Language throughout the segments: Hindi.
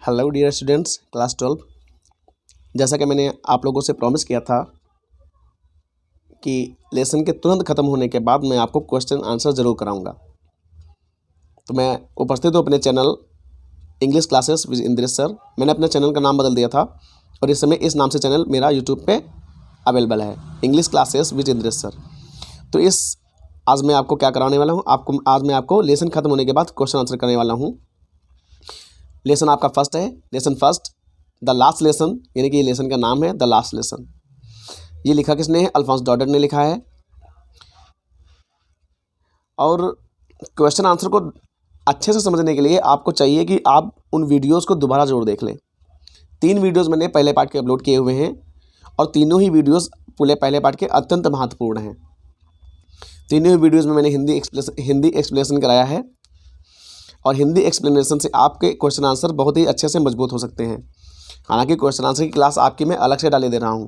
Hello dear students, class 12। जैसा कि मैंने आप लोगों से प्रॉमिस किया था कि लेसन के तुरंत ख़त्म होने के बाद मैं आपको क्वेश्चन आंसर ज़रूर कराऊंगा। तो मैं उपस्थित हूँ अपने channel English classes with Indresh sir. मैंने अपने चैनल का नाम बदल दिया था और इस समय इस नाम से चैनल मेरा यूट्यूब पे अवेलेबल है, English classes with Indresh sir. तो आज मैं आपको क्या कराने वाला हूँ, आज मैं आपको लेसन ख़त्म होने के बाद क्वेश्चन आंसर करने वाला हूँ। लेसन आपका फर्स्ट है, lesson first, the last lesson, यानी कि लेसन का नाम है द लास्ट लेसन। ये लिखा किसने है? अल्फोंस डॉडर ने लिखा है। और क्वेश्चन आंसर को अच्छे से समझने के लिए आपको चाहिए कि आप उन वीडियोस को दोबारा जरूर देख लें। 3 वीडियोस मैंने पहले पार्ट के अपलोड किए हुए हैं और तीनों ही वीडियोस पूरे पहले पार्ट के अत्यंत महत्वपूर्ण हैं। तीनों ही वीडियोस में मैंने हिंदी एक्सप्लेनेशन कराया है और हिंदी एक्सप्लेनेशन से आपके क्वेश्चन आंसर बहुत ही अच्छे से मजबूत हो सकते हैं। हालांकि क्वेश्चन आंसर की क्लास आपकी मैं अलग से डाले दे रहा हूं,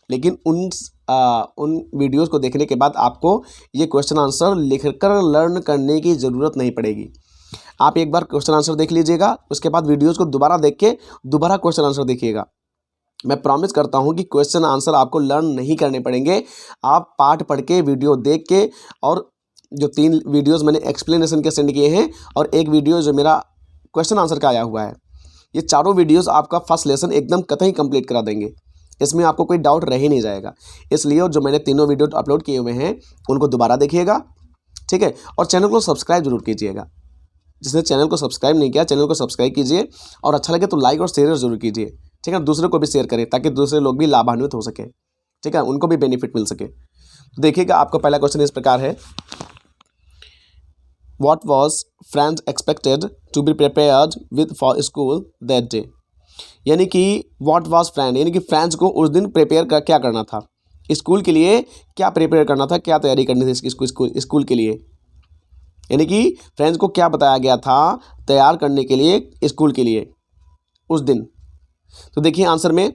लेकिन उन वीडियोस को देखने के बाद आपको ये क्वेश्चन आंसर लिखकर लर्न करने की ज़रूरत नहीं पड़ेगी। आप एक बार क्वेश्चन आंसर देख लीजिएगा, उसके बाद वीडियोस को दोबारा देख के दोबारा क्वेश्चन आंसर देखिएगा। मैं प्रॉमिस करता हूं कि क्वेश्चन आंसर आपको लर्न नहीं करने पड़ेंगे। आप पाठ पढ़ के, वीडियो देख के, और जो 3 वीडियोस मैंने एक्सप्लेनेशन के सेंड किए हैं और एक वीडियो जो मेरा क्वेश्चन आंसर का आया हुआ है, ये चारों वीडियोस आपका फर्स्ट लेसन एकदम कतई कंप्लीट करा देंगे। इसमें आपको कोई डाउट रह ही नहीं जाएगा। इसलिए जो मैंने तीनों वीडियो अपलोड किए हुए हैं उनको दोबारा देखिएगा, ठीक है। और चैनल को सब्सक्राइब जरूर कीजिएगा। जिसने चैनल को सब्सक्राइब नहीं किया, चैनल को सब्सक्राइब कीजिए और अच्छा लगे तो लाइक और शेयर जरूर कीजिए, ठीक है। दूसरे को भी शेयर करें ताकि दूसरे लोग भी लाभान्वित हो सके, ठीक है, उनको भी बेनिफिट मिल सके। तो देखिएगा, आपका पहला क्वेश्चन इस प्रकार है, What was Franz expected to be prepared with for school that day? यानी कि what was Franz, यानी कि फ्रांस को उस दिन प्रिपेयर क्या करना था, स्कूल के लिए क्या प्रिपेयर करना था, क्या तैयारी करनी थी इसकी स्कूल के लिए। यानी कि फ्रांस को क्या बताया गया था तैयार करने के लिए स्कूल के लिए उस दिन। तो देखिए आंसर में,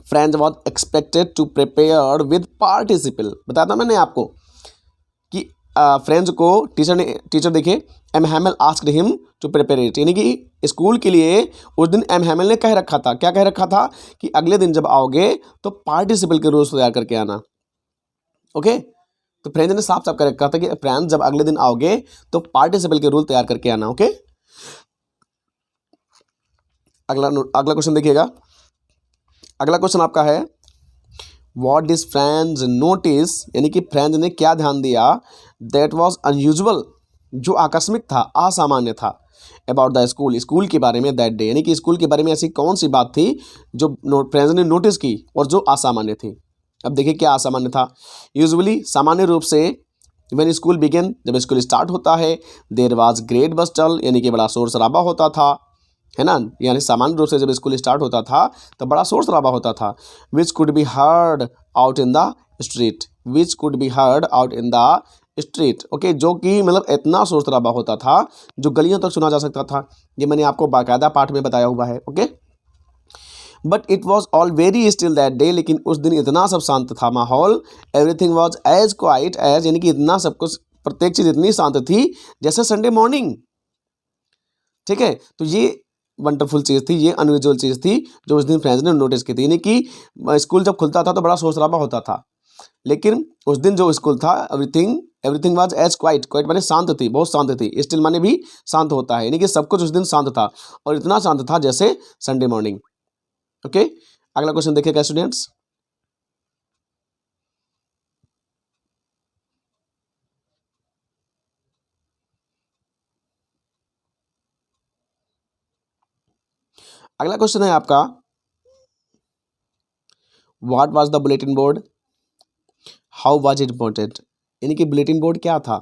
Franz was expected to prepare with participle. बताया था मैंने आपको कि फ्रेंड्स को टीचर देखिए, M Hamel asked him to prepare it, यानी कि स्कूल के लिए उस दिन एम हैमल ने कह रखा था, क्या कह रखा था कि अगले दिन जब आओगे तो पार्टिसिपल के रूल्स तैयार करके आना। ओके, तो फ्रेंड्स ने साफ साफ कह रखा था कि फ्रेंड्स जब अगले दिन आओगे तो पार्टिसिपल के रूल तैयार करके आना। ओके, अगला क्वेश्चन देखिएगा। अगला क्वेश्चन आपका है, What did फ्रेंड्स नोटिस, यानी कि फ्रेंड्स ने क्या ध्यान दिया, दैट वॉज अनयूजुअल, जो आकस्मिक था, असामान्य था, अबाउट द स्कूल के बारे में दैट डे, यानी कि स्कूल के बारे में ऐसी कौन सी बात थी जो फ्रेंड्स ने नोटिस की और जो असामान्य थी। अब देखिए क्या असामान्य था। यूजुअली, सामान्य रूप से, व्हेन स्कूल बिगेन, जब स्कूल स्टार्ट होता है, देयर वाज ग्रेट बस्टल, यानी कि बड़ा शोर शराबा होता था, है ना। यानी सामान्य रूप से जब स्कूल स्टार्ट होता था तो बड़ा शोर शराबा होता था। Which could be heard out in the street, which could be heard out in the street. Okay, जो कि मतलब इतना शोर शराबा होता था जो गलियों तक सुना जा सकता था। ये मैंने आपको बाकायदा पाठ में बताया हुआ है। Okay, but it was all very still that day, लेकिन उस दिन इतना सब शांत था माहौल। Everything was as quiet as, यानी कि इतना सब कुछ, प्रत्येक चीज इतनी शांत थी जैसे संडे मॉर्निंग, ठीक है। तो ये वंडरफुल चीज़ थी, ये अनयूजुअल चीज़ थी जो उस दिन फ्रेंड्स ने नोटिस की थी। यानी कि स्कूल जब खुलता था तो बड़ा शोर शराबा होता था, लेकिन उस दिन जो स्कूल था, एवरीथिंग वाज एज क्वाइट माने शांत थी, बहुत शांत थी। स्टिल माने भी शांत होता है, यानी कि सब कुछ उस दिन शांत था और इतना शांत था जैसे संडे मॉर्निंग। ओके, अगला क्वेश्चन देखिएगा स्टूडेंट्स। अगला क्वेश्चन है आपका, what was the bulletin board, how was it important, यानी कि बुलेटिन बोर्ड क्या था,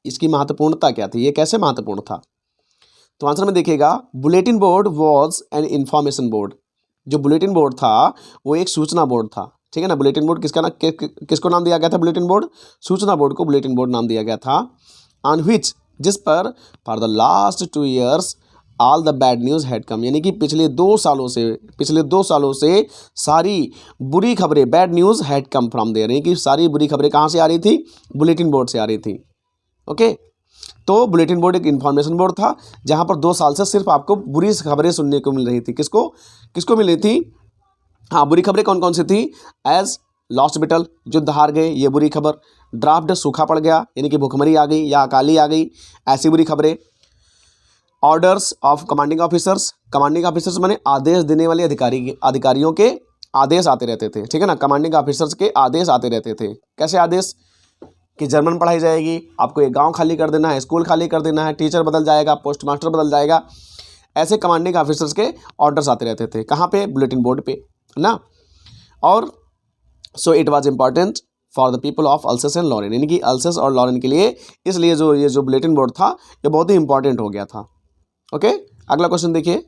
इसकी महत्वपूर्णता क्या थी, ये कैसे महत्वपूर्ण था। तो आंसर में देखिएगा, bulletin board was an information board. जो बुलेटिन बोर्ड था वो एक सूचना बोर्ड था, ठीक है ना। बुलेटिन बोर्ड किसको नाम दिया गया था, बुलेटिन बोर्ड, सूचना बोर्ड को बुलेटिन बोर्ड नाम दिया गया था। ऑन व्हिच, जिस पर, for the last 2 years all the bad news had come, यानी कि पिछले 2 सालों से सारी बुरी खबरें, bad news had come from there, यानी कि सारी बुरी खबरें कहाँ से आ रही थी, बुलेटिन बोर्ड से आ रही थी। ओके, तो बुलेटिन बोर्ड एक इन्फॉर्मेशन बोर्ड था जहाँ पर 2 साल से सिर्फ आपको बुरी खबरें सुनने को मिल रही थी। किसको किसको मिल रही थी? हाँ, बुरी खबरें कौन कौन सी थी? एज लॉस्ट बैटल, युद्ध हार गए, ये बुरी खबर। ड्राफ्ट, सूखा पड़ गया यानी कि भूखमरी आ गई या अकाली आ गई, ऐसी बुरी खबरें। Orders of commanding officers, commanding officers माने आदेश देने वाले अधिकारियों के आदेश आते रहते थे, ठीक है ना। कमांडिंग ऑफिसर्स के आदेश आते रहते थे। कैसे आदेश? कि जर्मन पढ़ाई जाएगी, आपको एक गांव खाली कर देना है, स्कूल खाली कर देना है, टीचर बदल जाएगा, पोस्ट मास्टर बदल जाएगा, ऐसे कमांडिंग ऑफिसर्स के ऑर्डर्स आते रहते थे। कहाँ पे? बुलेटिन बोर्ड पे, है ना। और so it was important for the people of Alsace and Lorraine, यानी कि अल्सेस और लॉरेन के लिए इसलिए ये जो बुलेटिन बोर्ड था ये बहुत ही इंपॉर्टेंट हो गया था। ओके, अगला क्वेश्चन देखिए।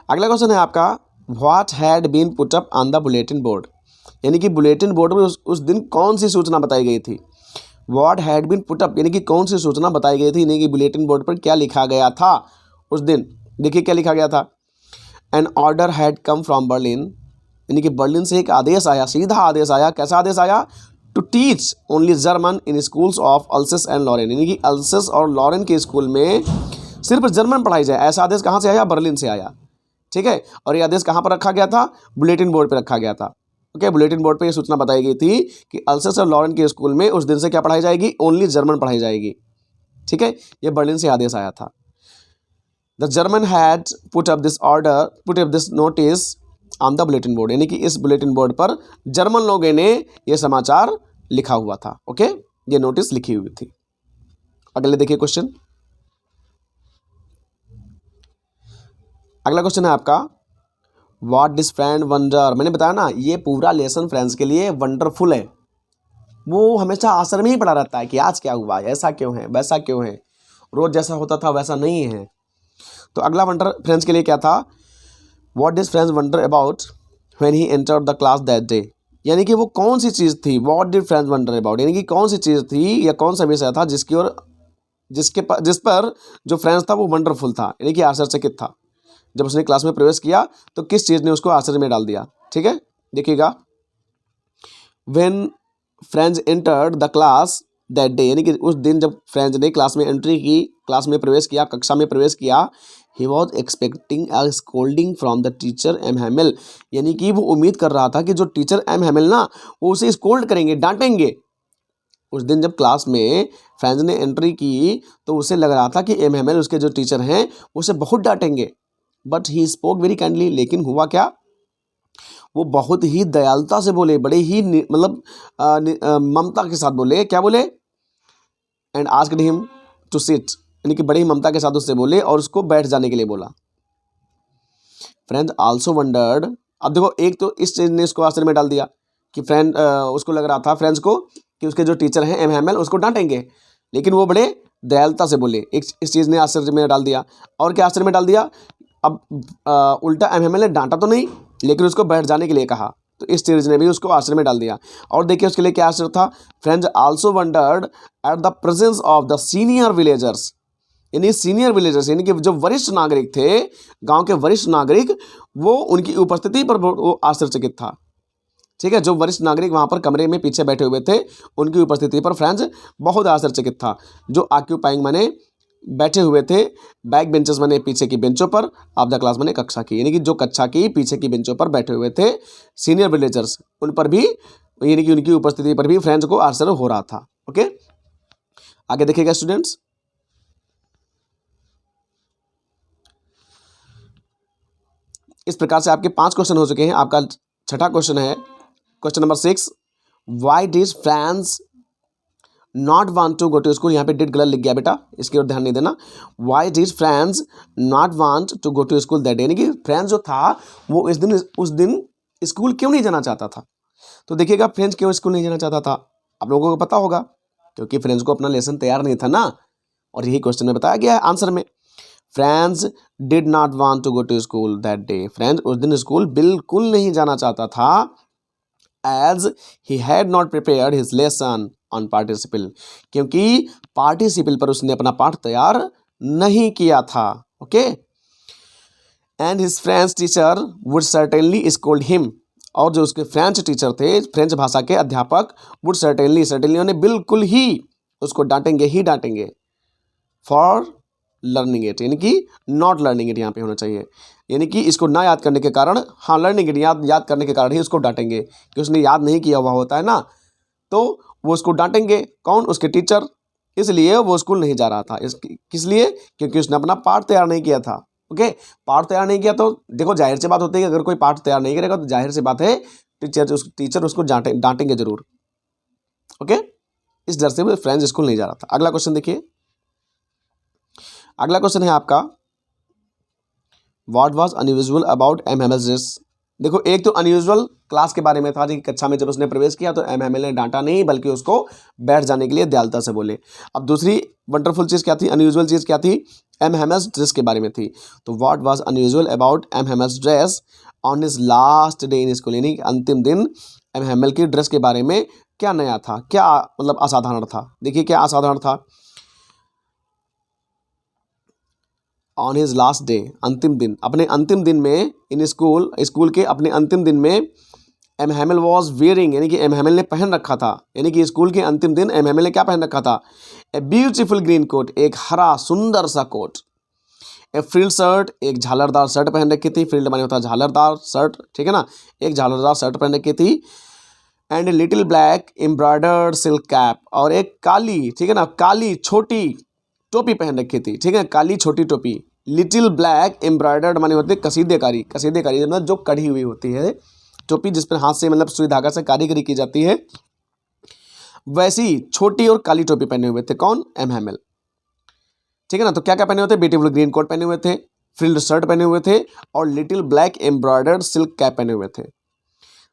अगला क्वेश्चन है आपका, what had been put up on the bulletin board, यानी कि बुलेटिन बोर्ड में उस दिन कौन सी सूचना बताई गई थी। What had been put up यानी कि कौन सी सूचना बताई गई थी, यानी कि बुलेटिन बोर्ड पर क्या लिखा गया था उस दिन। देखिए क्या लिखा गया था। An order had come from Berlin, यानी कि बर्लिन से एक आदेश आया, सीधा आदेश आया। कैसा आदेश आया? To teach only German in schools of Alsace and Lorraine, यानी कि अल्सेस और लॉरेन के स्कूल में सिर्फ जर्मन पढ़ाई जाए। ऐसा आदेश कहाँ से आया? बर्लिन से आया, ठीक है। और ये आदेश कहाँ पर रखा गया था? बुलेटिन बोर्ड पर रखा गया था। ओके, बुलेटिन बोर्ड पे ये सूचना बताई गई थी कि अल्सेस और लॉरेन के स्कूल में उस दिन से क्या पढ़ाई जाएगी? ओनली जर्मन पढ़ाई जाएगी, ठीक है। ये बर्लिन से आदेश आया था। The German had put up this notice on the bulletin board, यानी कि इस बुलेटिन बोर्ड पर जर्मन लोगों ने ये समाचार लिखा हुआ था। ओके, ये नोटिस लिखी हुई थी। अगले देखिए क्वेश्चन। अगला क्वेश्चन है आपका, व्हाट डिज फ्रेंड वंडर। मैंने बताया ना ये पूरा लेसन फ्रेंड्स के लिए वंडरफुल है। वो हमेशा आंसर में ही पड़ा रहता है कि आज क्या हुआ, ऐसा क्यों है, वैसा क्यों है, रोज जैसा होता था वैसा नहीं है। तो अगला वंडर फ्रेंड्स के लिए क्या था? What does friends wonder about when he entered the class that day, यानी कि वो कौन सी चीज़ थी। What did friends wonder about, यानी कि कौन सी चीज़ थी या कौन सा विषय था जिस पर जो फ्रेंड्स था वो वंडरफुल था, यानी कि आश्चर्यचकित था। जब उसने क्लास में प्रवेश किया तो किस चीज़ ने उसको आश्चर्य में डाल दिया, ठीक है। देखिएगा, when friends entered the class that day, यानी कि उस दिन जब फ्रेंड्स ने क्लास में एंट्री की, क्लास में प्रवेश किया, कक्षा में प्रवेश किया, he was expecting a scolding from the teacher M Hamel, यानी कि वो उम्मीद कर रहा था कि जो टीचर एम हैमिल ना वो उसे स्कोल्ड करेंगे, डांटेंगे। उस दिन जब क्लास में फ्रेंड्स ने एंट्री की तो उसे लग रहा था कि एम हैमिल उसके जो टीचर हैं उसे बहुत डांटेंगे। But he spoke very kindly, लेकिन हुआ क्या? वो बहुत ही दयालुता से बोले, बड़े ही मतलब ममता के साथ बोले। क्या बोले? And asked him to sit, यानी कि बड़ी ही ममता के साथ उससे बोले और उसको बैठ जाने के लिए बोला। फ्रेंड आल्सो वंडर्ड, अब देखो एक तो इस चीज ने उसको आश्चर्य में डाल दिया कि उसको लग रहा था फ्रेंड्स को कि उसके जो टीचर हैं एम हैमिल उसको डांटेंगे, लेकिन वो बड़े दयालुता से बोले। इस चीज़ ने आश्चर्य में डाल दिया। और क्या आश्चर्य में डाल दिया? अब उल्टा एम हैमिल ने डांटा तो नहीं, लेकिन उसको बैठ जाने के लिए कहा, तो इस चीज़ ने भी उसको आश्चर्य में डाल दिया। और देखिए उसके लिए क्या आश्चर्य था? Friends also wondered at the presence of the senior villagers, यानी सीनियर विलेजर्स यानी कि जो वरिष्ठ नागरिक थे, गांव के वरिष्ठ नागरिक, वो उनकी उपस्थिति पर वो आश्चर्यचकित था, ठीक है। जो वरिष्ठ नागरिक वहाँ पर कमरे में पीछे बैठे हुए थे उनकी उपस्थिति पर फ्रेंड्स बहुत आश्चर्यचकित था। जो ऑक्यूपाइंग माने बैठे हुए थे, बैक बेंचेस माने पीछे की बेंचों पर, ऑफ द क्लास माने कक्षा की, यानी कि जो कक्षा की पीछे की बेंचों पर बैठे हुए थे सीनियर विलेजर्स, उन पर भी यानी कि उनकी उपस्थिति पर भी फ्रेंड्स को आश्चर्य हो रहा था। ओके, आगे देखिएगा स्टूडेंट्स। इस प्रकार से आपके 5 क्वेश्चन हो चुके हैं। आपका छठा क्वेश्चन है question number 6, why did friends not want to go to school. यहाँ पे डिड गलत लिख गया बेटा, इसकी ओर ध्यान नहीं देना। Why did friends not want to go to school that day, यानी कि फ्रेंड्स जो था वो उस दिन स्कूल क्यों नहीं जाना चाहता था। तो देखिएगा फ्रेंड्स क्यों स्कूल नहीं जाना चाहता था, आप लोगों को पता होगा, क्योंकि फ्रेंड्स को अपना लेसन तैयार नहीं था ना, और यही क्वेश्चन में बताया गया है आंसर में। Friends did not want to go to school that day, friends उस दिन स्कूल बिल्कुल नहीं जाना चाहता था। As he had not prepared his lesson on participle, क्योंकि पार्टिसिपल पर उसने अपना पाठ तैयार नहीं किया था। Okay, and his friends teacher would certainly scold him, और जो उसके फ्रेंच टीचर थे, फ्रेंच भाषा के अध्यापक, वुड सर्टेनली उन्हें बिल्कुल ही उसको डांटेंगे ही डांटेंगे फॉर लर्निंग इट, यानी कि नॉट लर्निंग इट यहाँ पे होना चाहिए, यानी कि इसको ना याद करने के कारण, हाँ लर्निंग इट याद करने के कारण ही उसको डांटेंगे कि उसने याद नहीं किया हुआ होता है ना, तो वो उसको डांटेंगे। कौन? उसके टीचर। इसलिए वो स्कूल नहीं जा रहा था। किस लिए? क्योंकि उसने अपना पाठ तैयार नहीं किया था। ओके, पाठ तैयार नहीं किया तो देखो जाहिर सी बात होती है कि अगर कोई पाठ तैयार नहीं करेगा तो जाहिर सी बात है टीचर उसको डांटेंगे जरूर। ओके, इस डर से वो फ्रेंच स्कूल नहीं जा रहा था। अगला क्वेश्चन देखिए, अगला क्वेश्चन है आपका, what was unusual about MML dress. देखो, एक तो अनयूजुअल क्लास के बारे में था कि कक्षा में जब उसने प्रवेश किया तो एमएमएल ने डांटा नहीं बल्कि उसको बैठ जाने के लिए दयालुता से बोले। अब दूसरी वंडरफुल चीज़ क्या थी, अनयूजुअल चीज़ क्या थी, एमएमएल ड्रेस के बारे में थी। तो what was unusual about MML dress on his last day in school, यानी अंतिम दिन एमएमएल की ड्रेस के बारे में क्या नया था, क्या मतलब असाधारण था। देखिए क्या असाधारण था। ऑन हिज लास्ट डे, अंतिम दिन, अपने अंतिम दिन में इन स्कूल के अपने अंतिम दिन में एमएमएल वॉज वेयरिंग, यानी कि एमएमएल ने पहन रखा था, यानी कि स्कूल के अंतिम दिन एमएमएल ने क्या पहन रखा था, ए ब्यूटीफुल ग्रीन कोट, एक हरा सुंदर सा कोट, ए फ्रिल्ड शर्ट, एक झालरदार शर्ट पहन रखी थी। फ्रिल्ड माने होता है झालरदार शर्ट, ठीक है ना, एक झालरदार शर्ट पहन रखी थी। And a little black embroidered silk cap, और एक काली, ठीक है ना, काली छोटी टोपी पहन रखी थी, ठीक है, काली छोटी टोपी। लिटिल ब्लैक एम्ब्रॉयडर्ड माने होते हैं कसीदेकारी, कसीदेकारी मतलब जो कढ़ी हुई होती है टोपी, जिस पर हाथ से मतलब सुई धागा से कारीगरी की जाती है, वैसी छोटी और काली टोपी पहने हुए थे। कौन? एमएमएल, ठीक है ना। तो क्या क्या पहने हुए थे, ब्यूटीफुल ग्रीन कोट पहने हुए थे, फ्रिल्ड शर्ट पहने हुए थे, और little black embroidered silk cap पहने हुए थे।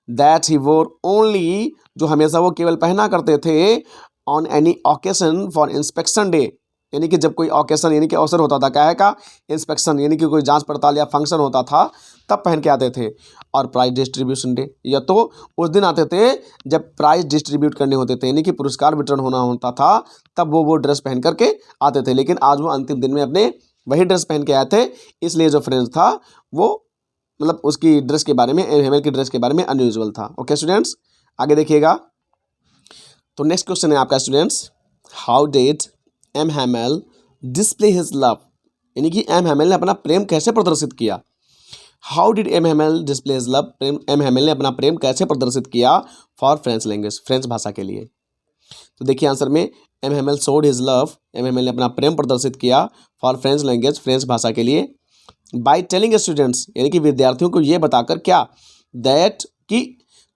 दैट ही वोर ओनली, जो हमेशा वो केवल पहना करते थे, on any occasion for inspection day, यानी कि जब कोई ऑकेशन यानी कि अवसर होता था, क्या है का, इंस्पेक्शन, यानी कि कोई जांच पड़ताल या फंक्शन होता था तब पहन के आते थे। और प्राइज डिस्ट्रीब्यूशन डे, या तो उस दिन आते थे जब प्राइज डिस्ट्रीब्यूट करने होते थे, यानी कि पुरस्कार वितरण होना होता था, तब वो ड्रेस पहन करके आते थे। लेकिन आज वो अंतिम दिन में अपने वही ड्रेस पहन के आए थे, इसलिए जो फ्रेंच था वो मतलब उसकी ड्रेस के बारे में, एमएमएल की ड्रेस के बारे में अनयूजुअल था। ओके स्टूडेंट्स, आगे देखिएगा। तो नेक्स्ट क्वेश्चन है आपका students, how did MML display his love, यानी कि एमएमएल ने अपना प्रेम कैसे प्रदर्शित किया। How did MML display his love, MML ने अपना प्रेम कैसे प्रदर्शित किया फॉर फ्रेंच लैंग्वेज, फ्रेंच भाषा के लिए। तो देखिए आंसर में, MML showed his love, MML ने अपना प्रेम प्रदर्शित किया फॉर फ्रेंच लैंग्वेज, फ्रेंच भाषा के लिए, बाय टेलिंग स्टूडेंट्स, यानी कि विद्यार्थियों को ये बताकर क्या, दैट कि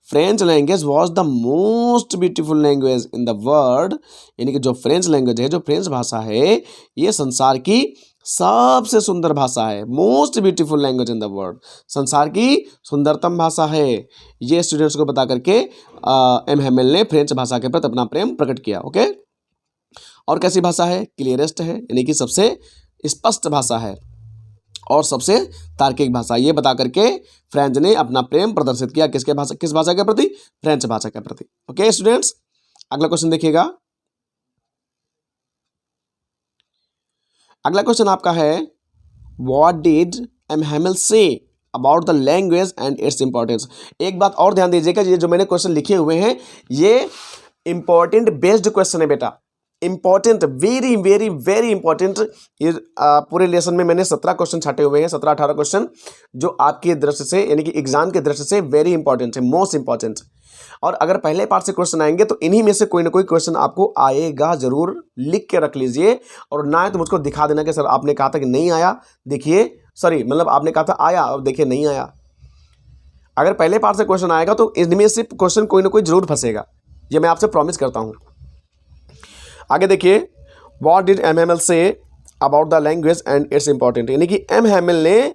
French language was the most beautiful language in the world, यानी कि जो फ्रेंच लैंग्वेज है, जो फ्रेंच भाषा है, ये संसार की सबसे सुंदर भाषा है। Most beautiful language in the world, संसार की सुंदरतम भाषा है। ये स्टूडेंट्स को बता करके एमएमएल ने फ्रेंच भाषा के प्रति अपना प्रेम प्रकट किया। ओके, और कैसी भाषा है, क्लियरेस्ट है, यानी कि सबसे स्पष्ट भाषा है और सबसे तार्किक भाषा, ये बता करके फ्रेंच ने अपना प्रेम प्रदर्शित किया किस भाषा के प्रति, फ्रेंच भाषा के प्रति। ओके स्टूडेंट्स, अगला क्वेश्चन देखिएगा। अगला क्वेश्चन आपका है, what did MML say about the language and its importance. एक बात और ध्यान दीजिएगा, ये जो मैंने क्वेश्चन लिखे हुए हैं ये इंपॉर्टेंट बेस्ड क्वेश्चन है बेटा, important, very very very important. ये पूरे लेसन में मैंने 17 क्वेश्चन छाटे हुए हैं, 17-18 क्वेश्चन, जो आपकी दृष्टि से यानी कि एग्जाम के दृष्टि से वेरी इंपॉर्टेंट है, मोस्ट इंपॉर्टेंट। और अगर पहले पार्ट से क्वेश्चन आएंगे तो इन्हीं में से कोई ना कोई क्वेश्चन आपको आएगा, जरूर लिख के रख लीजिए, और ना है तो मुझको दिखा देना कि सर आपने कहा था कि नहीं आया, देखिए सॉरी मतलब आपने कहा था आया और देखिए नहीं आया। अगर पहले पार्ट से क्वेश्चन आएगा तो इनमें से क्वेश्चन कोई ना कोई जरूर फंसेगा, ये मैं आपसे प्रॉमिस करता हूँ। आगे देखिए, what did MML say about the language and it's important, यानी कि एमएमएल ने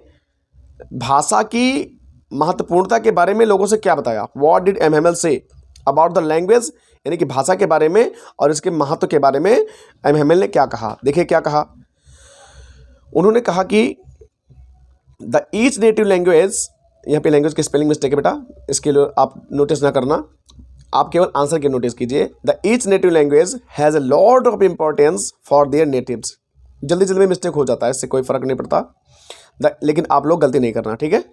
भाषा की महत्वपूर्णता के बारे में लोगों से क्या बताया। What did MML say about the language, यानी कि भाषा के बारे में और इसके महत्व के बारे में एमएमएल ने क्या कहा। देखिए क्या कहा, उन्होंने कहा कि द ईच नेटिव लैंग्वेज, यहाँ पे लैंग्वेज की स्पेलिंग मिस्टेक है बेटा, इसके लिए आप नोटिस ना करना, आप केवल आंसर के नोटिस कीजिए। The each native language has a lot of importance for their natives. जल्दी जल्दी में मिस्टेक हो जाता है, इससे कोई फर्क नहीं पड़ता, लेकिन आप लोग गलती नहीं करना, ठीक है।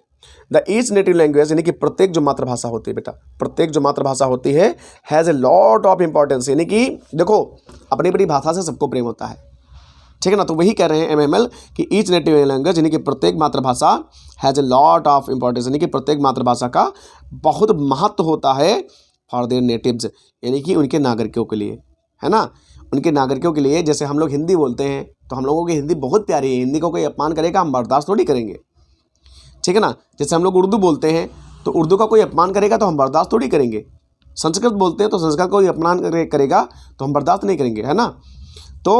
द ईच नेटिव लैंग्वेज यानी कि प्रत्येक जो मातृभाषा होती है बेटा, प्रत्येक जो मातृभाषा होती है has a lot of importance, यानी कि देखो अपनी अपनी भाषा से सबको प्रेम होता है, ठीक है ना। तो वही कह रहे हैं एमएमएल कि ईच नेटिव लैंग्वेज यानी कि प्रत्येक मातृभाषा has a lot of importance, यानी कि प्रत्येक मातृभाषा का बहुत महत्व होता है फॉर देयर नेटिव्स, यानी कि उनके नागरिकों के लिए, है ना, उनके नागरिकों के लिए। जैसे हम लोग हिंदी बोलते हैं तो हम लोगों की हिंदी बहुत प्यारी है, हिंदी को कोई अपमान करेगा हम बर्दाश्त थोड़ी करेंगे, ठीक है ना। जैसे हम लोग उर्दू बोलते हैं तो उर्दू का कोई अपमान करेगा तो हम बर्दाश्त थोड़ी करेंगे। संस्कृत बोलते हैं तो संस्कृत कोई अपमान करेगा तो हम बर्दाश्त नहीं करेंगे, है ना। तो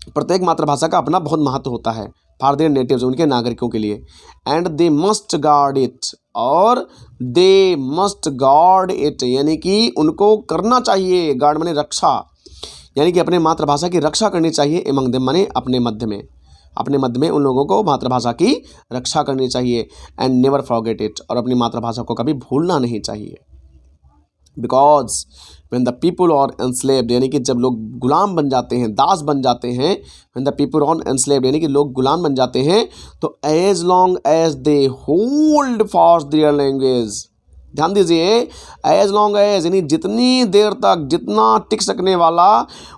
प्रत्येक मातृभाषा का अपना बहुत महत्व होता है फॉर देयर नेटिव्स, उनके नागरिकों के लिए। And they must guard it, और दे मस्ट गार्ड इट यानी कि उनको करना चाहिए, गार्ड माने रक्षा, यानी कि अपने मातृभाषा की रक्षा करनी चाहिए। एमंग देम माने अपने मध्य में, अपने मध्य में उन लोगों को मातृभाषा की रक्षा करनी चाहिए। एंड नेवर फॉरगेट इट, और अपनी मातृभाषा को कभी भूलना नहीं चाहिए। Because when the people are enslaved, यानी कि जब लोग गुलाम बन जाते हैं, दास बन जाते हैं, when the people are enslaved यानी कि लोग गुलाम बन जाते हैं, तो as long as they hold fast their language, ध्यान दीजिए, एज लॉन्ग एज यानी जितनी देर तक, जितना टिक सकने वाला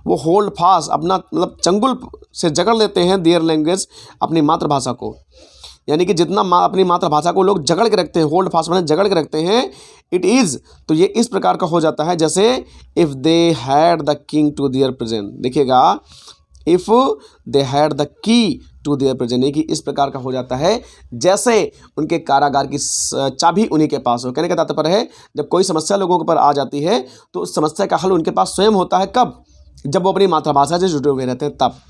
वो होल्ड फास्ट, अपना मतलब चंगुल से जकड़ लेते हैं देयर लैंग्वेज, अपनी मातृभाषा को, यानी कि जितना अपनी मातृभाषा को लोग जकड़ के रखते हैं, होल्ड फास्ट माने जकड़ के रखते हैं। इट इज़, तो ये इस प्रकार का हो जाता है जैसे if they had the king to their present, देखिएगा, if they had the key to their present, यानी कि इस प्रकार का हो जाता है जैसे उनके कारागार की चाबी उन्हीं के पास हो। कहने का तात्पर्य है जब कोई समस्या लोगों के ऊपर आ जाती है तो उस समस्या का हल उनके पास स्वयं होता है। कब? जब वो अपनी मातृभाषा से जुड़े हुए रहते हैं तब।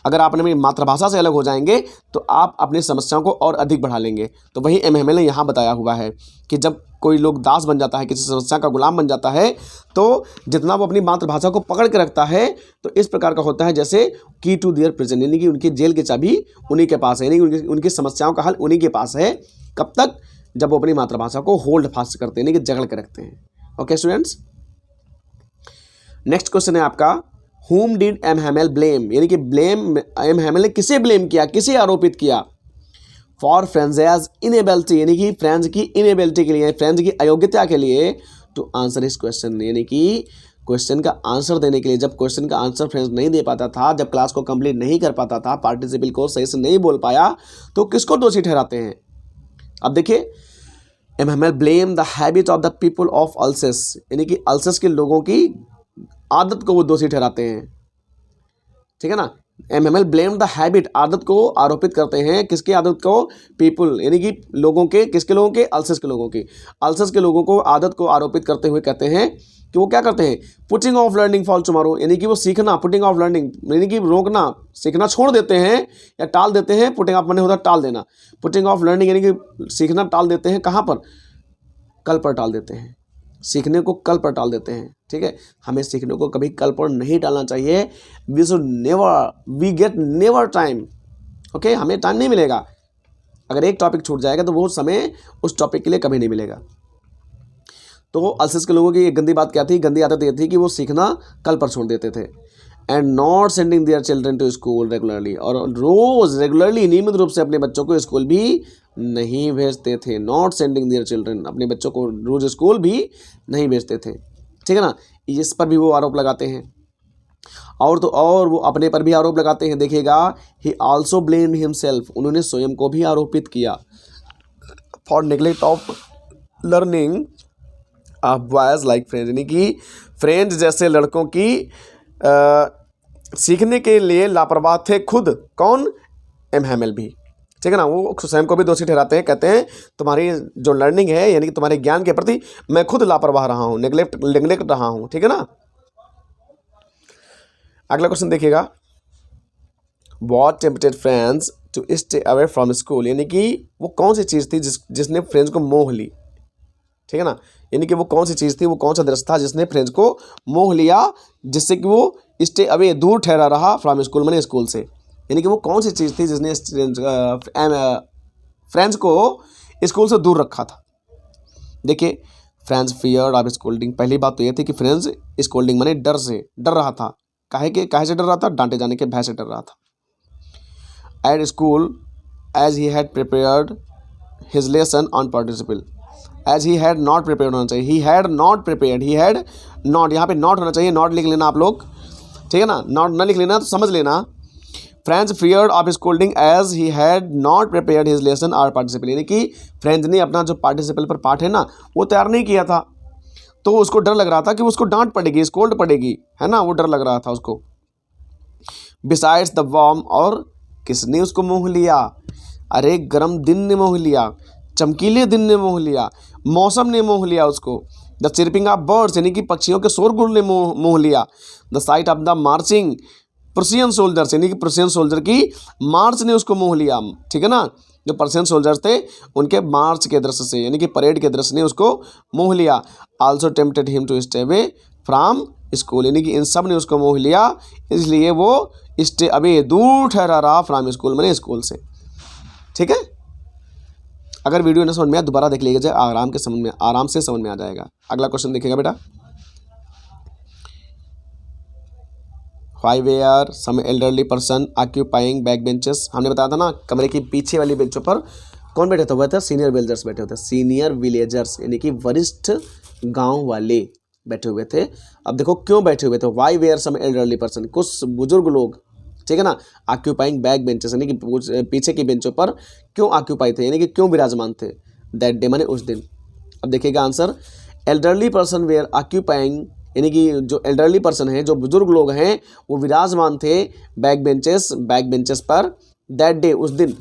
अगर आप अपनी मातृभाषा से अलग हो जाएंगे तो आप अपनी समस्याओं को और अधिक बढ़ा लेंगे। तो वही एमएमएल ने यहाँ बताया हुआ है कि जब कोई लोग दास बन जाता है, किसी समस्या का गुलाम बन जाता है, तो जितना वो अपनी मातृभाषा को पकड़ के रखता है तो इस प्रकार का होता है जैसे की टू देयर प्रिजन, यानी कि उनकी जेल की चाबी उन्हीं के पास है, यानी कि उनकी समस्याओं का हल उन्हीं के पास है। कब तक? जब वो अपनी मातृभाषा को होल्ड फास्ट करते हैं, यानी कि जकड़ के रखते हैं। ओके स्टूडेंट्स, नेक्स्ट क्वेश्चन है आपका, whom did M. Hamel blame, यानी कि ब्लेम एम हैमेल ने किसे ब्लेम किया, किसे आरोपित किया, फॉर फ्रांसेज इनएबिलिटी, यानी कि फ्रांस की इनएबिलिटी के लिए, फ्रांस की अयोग्यता के लिए, टू आंसर इस क्वेश्चन, यानी कि क्वेश्चन का आंसर देने के लिए। जब क्वेश्चन का आंसर फ्रांस नहीं दे पाता था, जब क्लास को कंप्लीट नहीं कर पाता था, पार्टिसिपल को सही से नहीं बोल पाया, तो किसको दोषी ठहराते हैं? अब देखिए, M Hamel blame the habit of the people of Alsace, यानी कि अल्सेस के लोगों की आदत को वो दोषी ठहराते हैं, ठीक है ना। एमएमएल ब्लेम द हैबिट, आदत को आरोपित करते हैं, किसकी आदत को? पीपल, यानी कि लोगों के, किसके लोगों के? अल्सेस के लोगों की। अल्सेस के लोगों को आदत को आरोपित करते हुए कहते हैं कि वो क्या करते हैं? Putting of learning for tomorrow, यानी कि वो सीखना, पुटिंग ऑफ लर्निंग यानी कि रोकना, सीखना छोड़ देते हैं या टाल देते हैं। पुटिंग ऑफ माने होता है टाल देना, पुटिंग ऑफ लर्निंग यानी कि सीखना टाल देते हैं। कहाँ पर? कल पर टाल देते हैं, सीखने को कल पर टाल देते हैं, ठीक है। हमें सीखने को कभी कल पर नहीं टालना चाहिए। We should never, we get never time, okay, हमें टाइम नहीं मिलेगा। अगर एक टॉपिक छूट जाएगा तो वो समय उस टॉपिक के लिए कभी नहीं मिलेगा। तो अल्सेस के लोगों की एक गंदी बात क्या थी? गंदी आदत ये थी कि वो सीखना कल पर छोड़ देते थे। And not sending their children to school regularly, और रोज़ रेगुलरली नियमित रूप से अपने बच्चों को स्कूल भी नहीं भेजते थे। नॉट सेंडिंग देयर चिल्ड्रन, अपने बच्चों को रोज स्कूल भी नहीं भेजते थे, ठीक है ना। इस पर भी वो आरोप लगाते हैं। और तो और वो अपने पर भी आरोप लगाते हैं। देखिएगा, ही आल्सो ब्लेम्ड हिमसेल्फ, उन्होंने स्वयं को भी आरोपित किया, for neglect of learning of boys like French, यानी कि फ्रेंच जैसे लड़कों की सीखने के लिए लापरवाह थे खुद। कौन? एम हैमेल भी, ठीक है ना। वो स्वयं को भी दोषी ठहराते हैं, कहते हैं तुम्हारी जो लर्निंग है, यानी कि तुम्हारे ज्ञान के प्रति मैं खुद लापरवाह रहा हूँ, नेग्लेक्ट रहा हूँ, ठीक है ना। अगला क्वेश्चन देखिएगा, what tempted friends to stay away from school, यानी कि वो कौन सी चीज़ थी जिसने फ्रेंड्स को मोह ली, ठीक है ना। यानी कि वो कौन सी चीज़ थी, वो कौन सा दृश्य था जिसने फ्रेंड्स को मोह लिया, जिससे कि वो स्टे अवे, दूर ठहरा रहा, फ्रॉम स्कूल माने स्कूल से। यानी कि वो कौन सी चीज़ थी जिसने फ्रेंड्स को स्कूल से दूर रखा था। देखिए, फ्रेंड्स फियर ऑफ स्कोल्डिंग, पहली बात तो ये थी कि फ्रेंड्स स्कोल्डिंग माने डर से डर रहा था। काहे से डर रहा था? डांटे जाने के भय से डर रहा था। At school as he had prepared his lesson on participle, as he had not prepared होना चाहिए, he had not prepared, he had not, यहाँ पे नॉट होना चाहिए, नॉट लिख लेना आप लोग, ठीक है ना, नॉट ना लिख लेना तो समझ लेना। Friends feared of scolding as he had not prepared his lesson are participle, यानी कि फ्रेंड्स ने अपना जो पार्टिसिपल पर पार्ट है ना वो तैयार नहीं किया था, तो उसको डर लग रहा था कि उसको डांट पड़ेगी, स्कोल्ड पड़ेगी, है ना, वो डर लग रहा था उसको। बिसाइड्स द वार्म, और किसने उसको मोह लिया, अरे गर्म दिन ने मोह लिया, चमकीले दिन ने मोह लिया, मौसम ने मोह लिया उसको। द चिरपिंग ऑफ बर्ड्स, यानी कि पक्षियों के शोरगुल ने मोह लिया। The site of the marching Persian soldiers, यानी कि पर्सियन सोल्जर की मार्च ने उसको मोह लिया, ठीक है ना, जो पर्सियन सोल्जर्स थे उनके मार्च के दृश्य से, यानी कि परेड के दृश्य ने उसको मोह लिया। Also tempted him to stay away from school, यानी कि इन सब ने उसको मोह लिया, इसलिए वो स्टे अवे दूर ठहरा रहा फ्रॉम स्कूल, मैंने स्कूल से, ठीक है। अगर वीडियो न समझ में आए दोबारा देख लीजिए, आराम से समझ में आ जाएगा। अगला क्वेश्चन देखिएगा बेटा, why were some elderly person occupying back benches, हमने बताया था ना कमरे की पीछे वाली बेंचों पर कौन बैठे हुए थे, सीनियर विलेजर्स बैठे हुए थे, सीनियर विलेजर्स यानी कि वरिष्ठ गांव वाले बैठे हुए थे। अब देखो क्यों बैठे हुए थे, why were some elderly person, कुछ बुजुर्ग लोग, ठीक है ना, ऑक्यूपाइंग बैक बेंचेस यानी कि पीछे की बेंचों पर क्यों ऑक्यूपाई थे, यानी कि क्यों विराजमान थे, दैट डे माने उस दिन। अब देखिएगा answer, elderly person were occupying, यानी कि जो एल्डरली पर्सन है, जो बुजुर्ग लोग हैं, वो विराजमान थे बैक बेंचेस पर दैट डे उस दिन,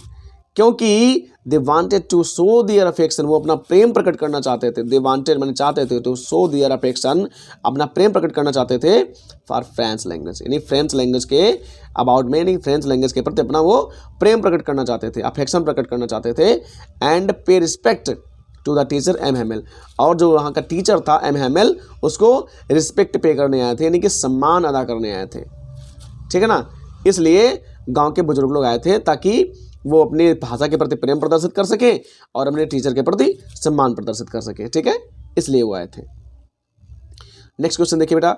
क्योंकि they wanted to show their affection, वो अपना प्रेम प्रकट करना चाहते थे, दे वांटेड माने चाहते थे, तो शो दियर अफेक्शन अपना प्रेम प्रकट करना चाहते थे फॉर फ्रेंच लैंग्वेज, यानी फ्रेंच लैंग्वेज के अबाउट में, यानी फ्रेंच लैंग्वेज के प्रति अपना वो प्रेम प्रकट करना चाहते थे, अफेक्शन प्रकट करना चाहते थे। And pay respect to the teacher M Hamel, और जो वहाँ का टीचर था एम हेमेल उसको रिस्पेक्ट पे करने आए थे, यानी कि सम्मान अदा करने आए थे, ठीक है ना, इसलिए गांव के बुजुर्ग लोग आए थे ताकि वो अपनी भाषा के प्रति प्रेम प्रदर्शित कर सके और अपने टीचर के प्रति सम्मान प्रदर्शित कर सके, ठीक है, इसलिए वो आए थे। नेक्स्ट क्वेश्चन देखिए बेटा,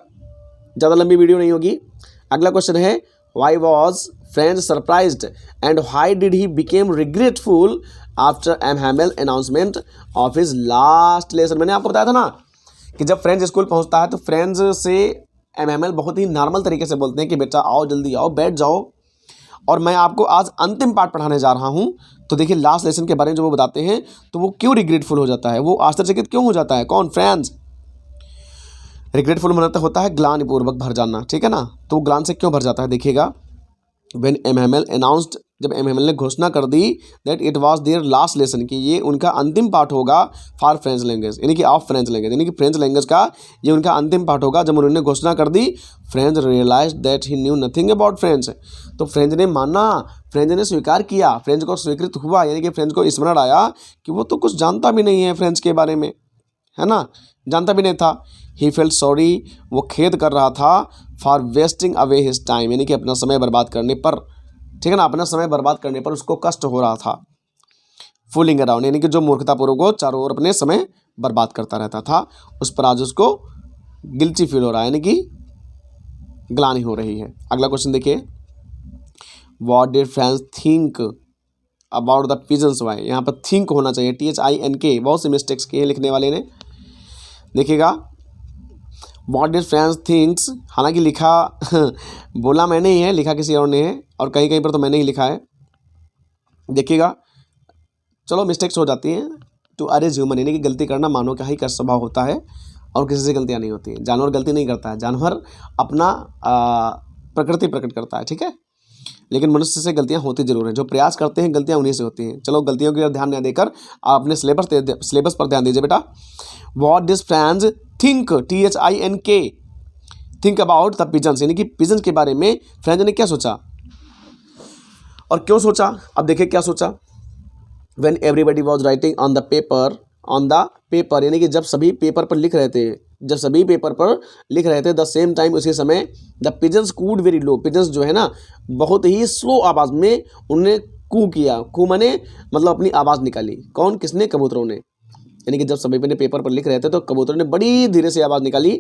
ज़्यादा लंबी वीडियो नहीं होगी। अगला क्वेश्चन है, why was French surprised and why did he become regretful after M Hamel announcement of his last lesson. मैंने आपको बताया था ना कि जब फ्रेंच स्कूल पहुंचता है तो फ्रेंच से एम हेमेल बहुत ही नॉर्मल तरीके से बोलते हैं कि बेटा आओ, जल्दी आओ, बैठ जाओ, और मैं आपको आज अंतिम पार्ट पढ़ाने जा रहा हूं। तो देखिए लास्ट लेसन के बारे में जो वो बताते हैं तो वो क्यों रिग्रेटफुल हो जाता है, वो आश्चर्यचकित क्यों हो जाता है, कौन, फ्रेंच। रिग्रेटफुल मतलब होता है ग्लानिपूर्वक भर जाना, ठीक है ना, तो ग्लान से क्यों भर जाता है, देखिएगा। व्हेन एम हेमेल अनाउंस्ड, जब एम हेमेल ने घोषणा कर दी that it was their last lesson, कि ये उनका अंतिम पाठ होगा फॉर फ्रेंच लैंग्वेज, यानी कि ऑफ फ्रेंच लैंग्वेज, यानी कि फ्रेंच लैंग्वेज का ये उनका अंतिम पाठ होगा, जब उन्होंने घोषणा कर दी, French realize that he knew nothing about French, तो फ्रेंच ने माना, फ्रेंच ने स्वीकार किया, फ्रेंच को स्वीकृत हुआ, यानी कि फ्रेंच को स्मरण आया कि वो तो कुछ जानता भी नहीं है फ्रेंच के बारे में, है ना, जानता भी नहीं था। ही फेल्ट सॉरी, वो खेद कर रहा था, for wasting away his time, यानी कि अपना समय बर्बाद करने पर, ठीक है ना, अपना समय बर्बाद करने पर उसको कष्ट हो रहा था। फूलिंग अराउंड, यानी कि जो मूर्खतापूर्वक वो चारों ओर अपने समय बर्बाद करता रहता था, उस पर आज उसको गिल्टी फील हो रहा है, यानी कि ग्लानि हो रही है। अगला क्वेश्चन देखिए, what did French think about the pigeons why, यहाँ पर थिंक होना चाहिए, THINK, बहुत सी मिस्टेक्स की है लिखने वाले ने। देखिएगा व्हाट डिड फ्रेंच थिंक्स, हालांकि लिखा बोला मैंने ही है, लिखा किसी और ने है, और कहीं कहीं पर तो मैंने ही लिखा है। देखिएगा, चलो मिस्टेक्स हो जाती हैं, टू अरेज ह्यूमन, यानी कि गलती करना मानव का ही का स्वभाव होता है और किसी से गलतियां नहीं होती हैं। जानवर गलती नहीं करता है, जानवर अपना प्रकृति प्रकट करता है, ठीक है, लेकिन मनुष्य से गलतियां होती जरूर हैं, जो प्रयास करते हैं गलतियां उन्हीं से होती हैं। चलो गलतियों की ओर ध्यान न देकर आप अपने सिलेबस पर ध्यान दीजिए बेटा। What did French think, THINK, think about the pigeons, यानी कि पिजन्स के बारे में फ्रेंच ने क्या सोचा और क्यों सोचा। अब देखिए क्या सोचा। When everybody was writing on the paper, यानी कि जब सभी पेपर पर लिख रहे थे, द सेम टाइम, उसी समय, the pigeons cooed very low, pigeons जो है ना बहुत ही स्लो आवाज़ में उन्होंने कू किया, कू माने मतलब अपनी आवाज़ निकाली, कौन, किसने, कबूतरों ने, यानी कि जब सभी ने पेपर पर लिख रहे थे तो कबूतरों ने बड़ी धीरे से आवाज़ निकाली।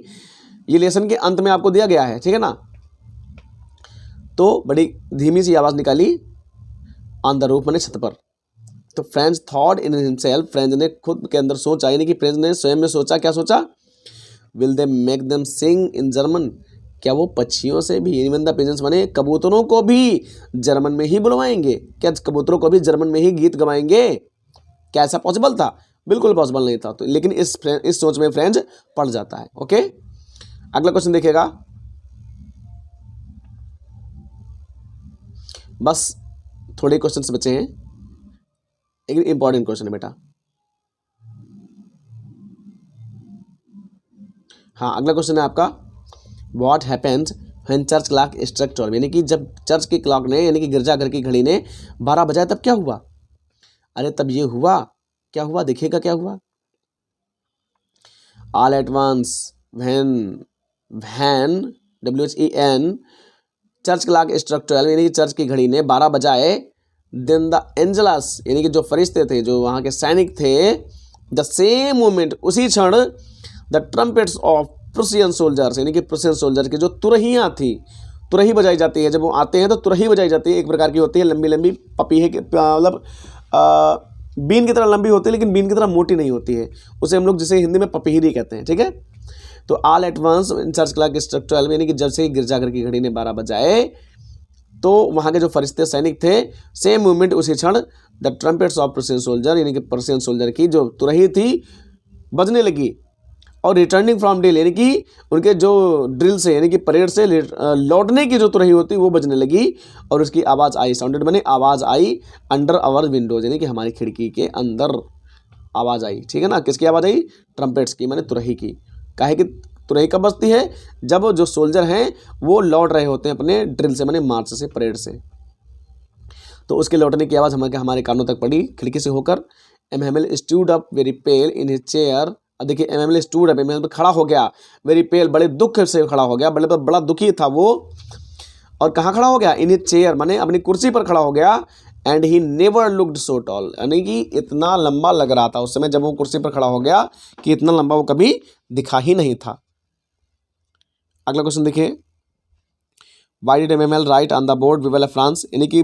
ये लेसन के अंत में आपको दिया गया है, ठीक है ना, तो बड़ी धीमी सी आवाज़ निकाली ऑन द रूफ, माने छत पर, तो French thought in himself, French ने खुद के अंदर सोचा, यानी कि फ्रेंच ने स्वयं में सोचा, क्या सोचा, will they make them sing in German, क्या वो पक्षियों से भी, इवन द पिजन्स माने कबूतरों को भी जर्मन में ही बुलवाएंगे, क्या कबूतरों को भी जर्मन में ही गीत गवाएंगे, क्या ऐसा पॉसिबल था? बिल्कुल पॉसिबल नहीं था। तो लेकिन इस सोच में फ्रेंच पड़ जाता है। ओके, अगला क्वेश्चन देखिएगा, बस थोड़े क्वेश्चंस बचे हैं, एक इंपॉर्टेंट क्वेश्चन है बेटा। हाँ, अगला क्वेश्चन है आपका, what happens when church clock struck 12, यानी कि जब चर्च की क्लॉक ने, यानी कि गिरजाघर की घड़ी ने 12 बजाया तब क्या हुआ? अरे तब ये हुआ, क्या हुआ, देखिएगा क्या हुआ। All at once when WHEN church clock struck 12, यानी कि चर्च की घड़ी ने 12 बजाए, देन द एंजलस, यानी कि जो फरिश्ते थे, जो वहाँ के सैनिक थे, द सेम मोमेंट, उसी क्षण, द ट्रम्पेट्स ऑफ प्रुसियन सोल्जर्स, यानी कि प्रुसियन सोल्जर की जो तुरहियाँ थी, तुरही बजाई जाती है, जब वो आते हैं तो तुरही बजाई जाती है, एक प्रकार की होती है लंबी लंबी पपीहे के, मतलब बीन की तरह लंबी होती है, लेकिन बीन की तरह मोटी नहीं होती है, उसे हम लोग जिसे हिंदी में पपीहरी कहते हैं, ठीक है। तो all at once church clock struck 12, यानी कि जब से गिरजाघर की घड़ी ने 12 बजाए, तो वहाँ के जो फरिश्ते सैनिक थे, सेम मूवमेंट, उसी क्षण, the trumpets of Persian soldier, यानी कि पर्शियन सोल्जर की जो तुरही थी बजने लगी, और रिटर्निंग फ्रॉम ड्रिल, यानी कि उनके जो ड्रिल से, यानी कि परेड से लौटने की जो तुरही होती वो बजने लगी, और उसकी आवाज़ आई, साउंडेड बने आवाज़ आई, अंडर आवर विंडोज, यानी कि हमारी खिड़की के अंदर आवाज़ आई, ठीक है ना। किसकी आवाज़ आई? ट्रम्पेट्स की, माने तुरही की। काहे कि तुरही कब बजती है? जब जो सोल्जर हैं वो लौट रहे होते हैं अपने ड्रिल से, माने मार्च से, परेड से, तो उसके लौटने की आवाज़ हमारे कानों तक पड़ी खिड़की से होकर। M Hamel stood up very pale in his chair, देखिए एमहेमल स्टूड अप, एमहेमल खड़ा हो गया, वेरी पेल, बड़े दुख से खड़ा हो गया, बड़ा दुखी था वो, और कहाँ खड़ा हो गया? इन हिज चेयर, माने अपनी कुर्सी पर खड़ा हो गया, and he never looked so tall, यानी कि इतना लंबा लग रहा था उस समय जब वो कुर्सी पर खड़ा हो गया कि इतना लंबा वो कभी दिखा ही नहीं था। अगला क्वेश्चन देखिए, why did M Hamel write on the board vive la France, यानी कि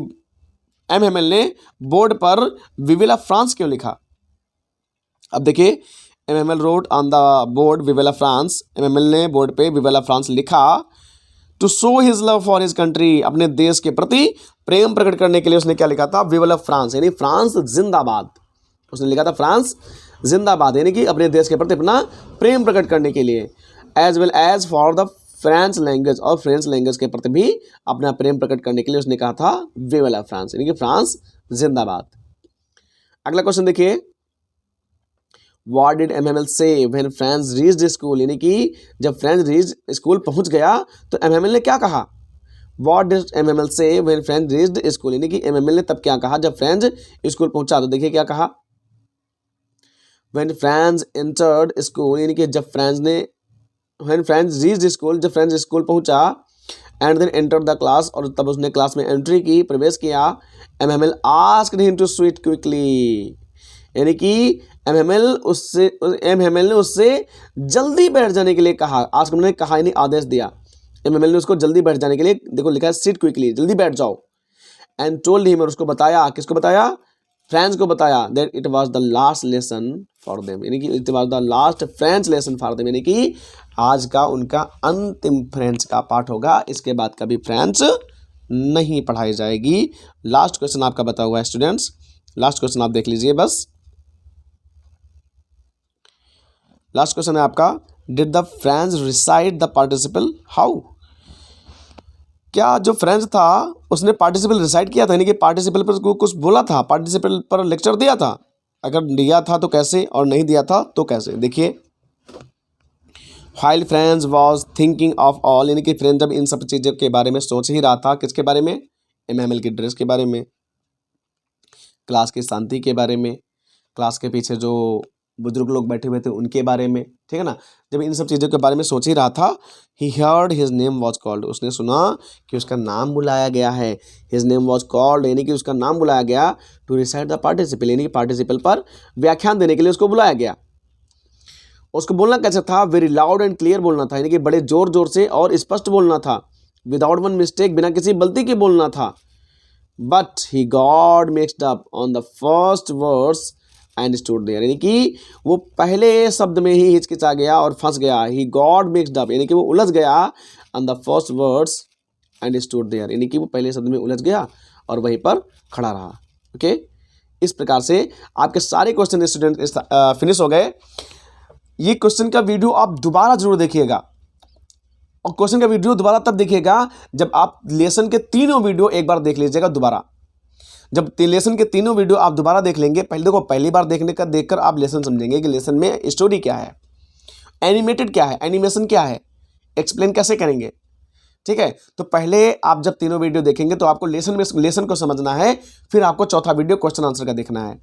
एमहेमल ने बोर्ड पर विव ला फ्रांस क्यों लिखा? अब देखिए, M Hamel wrote on the board vive la France, M Hamel ने बोर्ड पे विव ला फ्रांस लिखा, to show his love for his country, अपने देश के प्रति प्रेम प्रकट करने के लिए उसने क्या लिखा था? विव ला फ्रांस, यानी फ्रांस जिंदाबाद, उसने लिखा था फ्रांस जिंदाबाद, यानी कि अपने देश के प्रति अपना प्रेम प्रकट करने के लिए, as well as for the French language, और फ्रेंच लैंग्वेज के प्रति भी अपना प्रेम प्रकट करने के लिए उसने कहा था विव ला फ्रांस, यानी कि फ्रांस जिंदाबाद। अगला क्वेश्चन देखिए, व्हाट डिड एमहेमल से व्हेन फ्रांस रीच्ड स्कूल, यानी कि जब फ्रांस रीच्ड स्कूल पहुंच गया तो एमहेमल ने क्या कहा? व्हाट डिड एमहेमल से व्हेन फ्रांस रीच्ड स्कूल, यानी कि एमहेमल ने तब क्या कहा जब फ्रांस स्कूल पहुंचा? तो देखिए क्या कहा, व्हेन फ्रांस एंटर्ड स्कूल, यानी कि जब फ्रांस ने, व्हेन फ्रांस रीच्ड स्कूल, जब फ्रांस स्कूल पहुंचा, and then entered the class, और तब उसने क्लास में एंट्री की, प्रवेश किया, M Hamel asked him to sit quickly, यानी कि एमहेमल ने उससे जल्दी बैठ जाने के लिए कहा, आस्क ने कहा यानी आदेश दिया, एमहेमल ने उसको जल्दी बैठ जाने के लिए, देखो लिखा है सिट क्विकली, जल्दी बैठ जाओ, एंड टोल्ड हिम, और उसको बताया, किसको बताया? फ्रांस को बताया, that it was the last lesson for them, यानी कि it was the last French lesson for them, यानी कि आज का उनका अंतिम फ्रेंच का पाठ होगा, इसके बाद कभी फ्रेंच नहीं पढ़ाई जाएगी। लास्ट क्वेश्चन आपका बता हुआ है स्टूडेंट्स, लास्ट क्वेश्चन आप देख लीजिए बस। लास्ट क्वेश्चन है आपका, did the French recite the participle how, क्या जो फ्रेंच था उसने पार्टिसिपल रिसाइट किया था, यानी कि पार्टिसिपल पर कुछ बोला था, पार्टिसिपल पर लेक्चर दिया था? अगर दिया था तो कैसे, और नहीं दिया था तो कैसे? देखिए, while French was thinking of all, यानी कि फ्रेंच जब इन सब चीज़ों के बारे में सोच ही रहा था, किसके बारे में? एमहेमल की ड्रेस के बारे में, क्लास की शांति के बारे में, क्लास के पीछे जो बुजुर्ग लोग बैठे हुए थे उनके बारे में, ठीक है ना। जब इन सब चीज़ों के बारे में सोच ही रहा था, he heard his name was called, उसने सुना कि उसका नाम बुलाया गया है, हिज नेम वॉज कॉल्ड, यानी कि उसका नाम बुलाया गया, टू रिसाइट द पार्टिसिपल, यानी कि पार्टिसिपल पर व्याख्यान देने के लिए उसको बुलाया गया। उसको बोलना कैसा था? वेरी लाउड एंड क्लियर बोलना था, यानी कि बड़े जोर जोर से और स्पष्ट बोलना था, विदाउट वन मिस्टेक, बिना किसी गलती के बोलना था, but he got mixed up on the first words and stood there, यानी कि वो पहले शब्द में ही हिचकिचा गया और फंस गया। ही गॉड मिक्स्ड अप, यानी कि वो उलझ गया on the first words and stood there, यानी कि वो पहले शब्द में उलझ गया और वहीं पर खड़ा रहा। ओके, इस प्रकार से आपके सारे क्वेश्चन स्टूडेंट फिनिश हो गए। ये क्वेश्चन का वीडियो आप दोबारा जरूर देखिएगा, और क्वेश्चन का वीडियो दोबारा तब देखिएगा जब आप लेसन के तीनों वीडियो एक बार देख लीजिएगा दोबारा। जब लेसन के तीनों वीडियो आप दोबारा देख लेंगे, पहले देखो पहली बार देखने का देखकर आप लेसन समझेंगे कि लेसन में स्टोरी क्या है, एनिमेटेड क्या है, एनिमेशन क्या है, एक्सप्लेन कैसे करेंगे। ठीक है, तो पहले आप जब तीनों वीडियो देखेंगे तो आपको लेसन को समझना है, फिर आपको चौथा वीडियो क्वेश्चन आंसर का देखना है।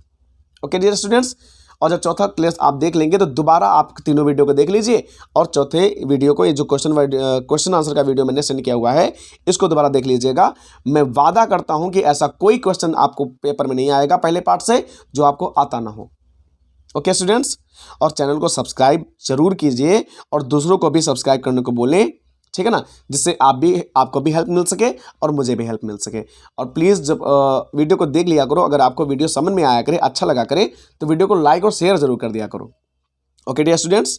ओके डियर स्टूडेंट्स, और जब चौथा क्लास आप देख लेंगे तो दोबारा आप तीनों वीडियो को देख लीजिए, और चौथे वीडियो को, ये जो क्वेश्चन आंसर का वीडियो मैंने सेंड किया हुआ है, इसको दोबारा देख लीजिएगा। मैं वादा करता हूं कि ऐसा कोई क्वेश्चन आपको पेपर में नहीं आएगा पहले पार्ट से जो आपको आता ना हो। ओके स्टूडेंट्स, और चैनल को सब्सक्राइब जरूर कीजिए और दूसरों को भी सब्सक्राइब करने को बोलें, ठीक है ना, जिससे आपको भी हेल्प मिल सके और मुझे भी हेल्प मिल सके। और प्लीज़ जब वीडियो को देख लिया करो, अगर आपको वीडियो समझ में आया करे, अच्छा लगा करे, तो वीडियो को लाइक और शेयर जरूर कर दिया करो। Okay dear students.